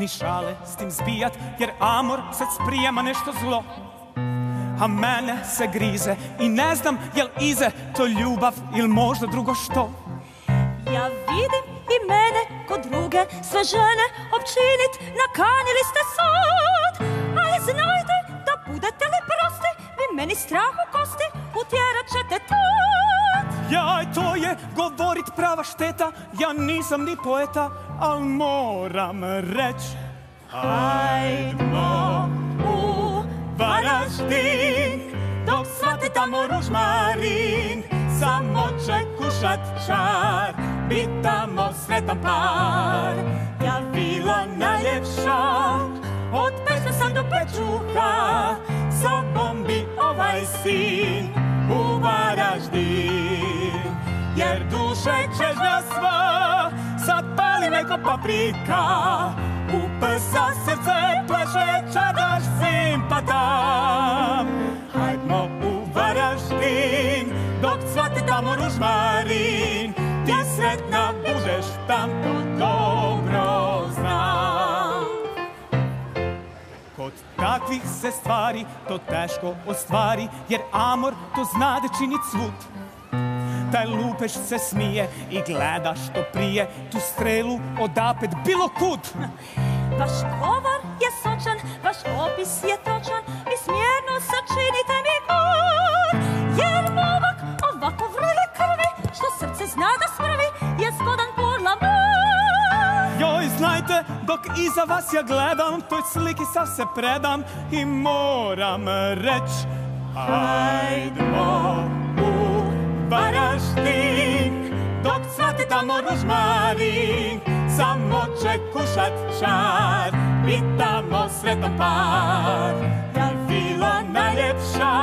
ni šale s tim zbijat, jer amor sad sprijema nešto zlo. A mene se grize i ne znam jel ize to ljubav ili možda drugo što. Ja vidim i mene kod druge sve žene opčinit nakanili ste sud. Ali znajte da budete li prosti, vi meni strah u kosti utjerat ćete tut. Jaj, to je govorit prava šteta, ja nisam ni poeta, al moram reć. Hajdmo u Varaždin, dok svate tamo ružmarin, samo će kušat čar, bit tamo sretan par. Ja vila najljepša, od Pešta sam do Pečuha, sobom bi ovaj sin u Varaždin. Jer duše čežnja sva, sad pali neko paprika, u prsa srce pleše čadaš simpatam. Hajdmo u Varaždin, dok cvate tamo ružmarin, ti sretna budeš tam, to dobro znam. Kod takvih se stvari to teško ostvari, jer amor to znade činit svud. Taj lupež se smije i gleda što prije tu strelu odapet bilo kud. Vaš govor je sočan, vaš opis je točan, vi smjerno sačinite mi god. Jer momak ovako vrli krvi, što srce zna da smrvi, je zgodan burla moj. Joj, znajte, dok iza vas ja gledam, toj sliki sav se predam i moram reć. Hajdmo u Varaždin, dok cvate tamo ružmarin, samo će kušat čar, bit tamo sretan par. Ja vila najljepša,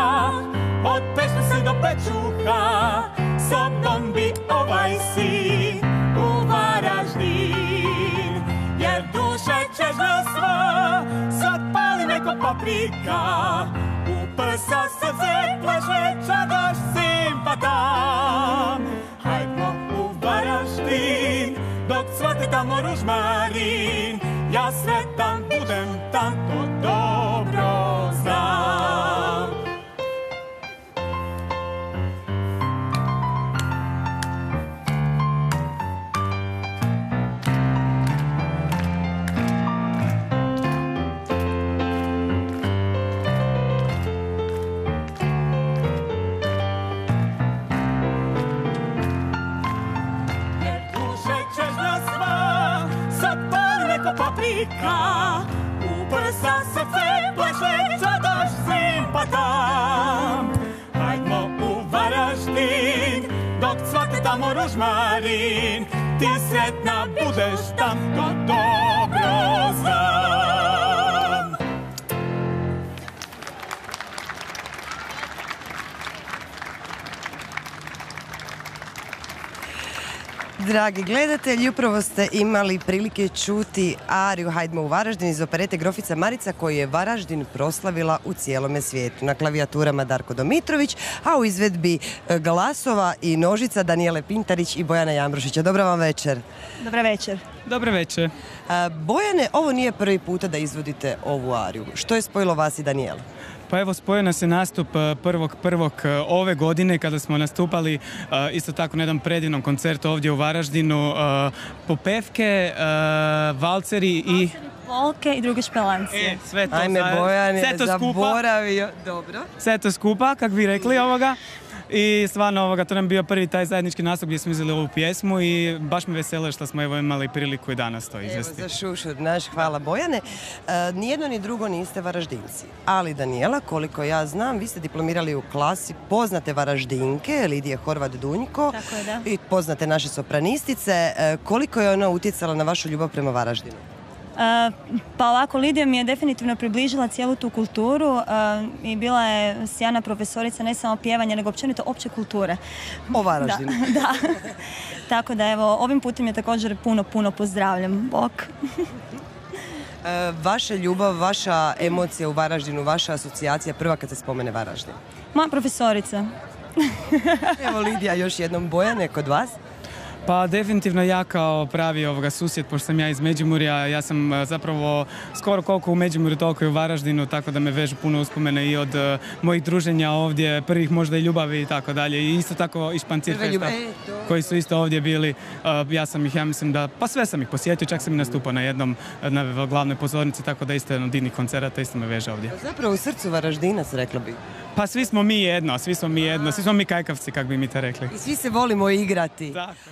od Pešta se do Pečuha, sobom bi ovaj sin u Varaždin. Jer duše čežnja sva, sad pali neko paprika, u prsa srce pleše čadaš simpatam. Hajdmo u Varaždin, dok cvate tamo ružmarin, ja sretan budem tam, to dobro znam. Paprika, u prsa srce pleše čadaš simpatam. Hajdmo u Varaždin, dok cvate tamo ružmarin, ti sretna budeš tam, to dobro znam. Dragi gledatelji, upravo ste imali prilike čuti ariju Hajdmo u Varaždin iz operete Grofica Marica, koju je Varaždin proslavila u cijelome svijetu. Na klavijaturama Darko Domitrović, a u izvedbi glasova i nožica Danijele Pintarić i Bojana Jambrošića. Dobro vam večer. Dobar večer. Dobar večer. Bojane, ovo nije prvi puta da izvodite ovu ariju. Što je spojilo vas i Danijelu? Pa evo, spojio nas je nastup 1.1. ove godine kada smo nastupali isto tako na jednom predivnom koncertu ovdje u Varaždinu. Popevke, valceri i... Polke i druge špelancije. Sve to, ajme, Bojan je zaboravio. Dobro. Sve to skupa, kako bi rekli ovoga. I stvarno to nam bio prvi taj zajednički nastup gdje smo izveli ovu pjesmu i baš me vesele što smo imali priliku i danas to izvesti. Evo za šušur naš, hvala Bojane. Nijedno ni drugo niste Varaždinci, ali Danijela, koliko ja znam, vi ste diplomirali u klasi poznate Varaždinke, Lidije Horvat-Dunjko. Tako je, da. I poznate naše sopranistice. Koliko je ona utjecala na vašu ljubav prema Varaždinu? Pa ovako, Lidija mi je definitivno približila cijelu tu kulturu i bila je sjajna profesorica ne samo pjevanja, nego općenito opće kulture. O Varaždinu. Da. Tako da evo, ovim putem je također puno pozdravljam. Bok. Vaša ljubav, vaša emocija u Varaždinu, vaša asocijacija prva kad se spomene Varaždin? Moja profesorica. Evo Lidija, još jednom Bojane kod vas. Pa definitivno ja kao pravi susjed, pošto sam ja iz Međimurja, ja sam zapravo skoro koliko u Međimurju, toliko i u Varaždinu, tako da me vežu puno uspomene i od mojih druženja ovdje, prvih možda i ljubavi i tako dalje. I isto tako i Špancir Festa, koji su isto ovdje bili. Ja sam ih, ja mislim da, pa sve sam ih posjetio, čak sam i nastupao na jednom, na glavnoj pozornici, tako da isto jedno od divnih koncerata, isto me veže ovdje. Zapravo u srcu Varaždinac, rekla bi. Pa svi smo mi jedno, svi smo mi kajkavci, kako bi mi to rekli. I svi se volimo igrati. Tako.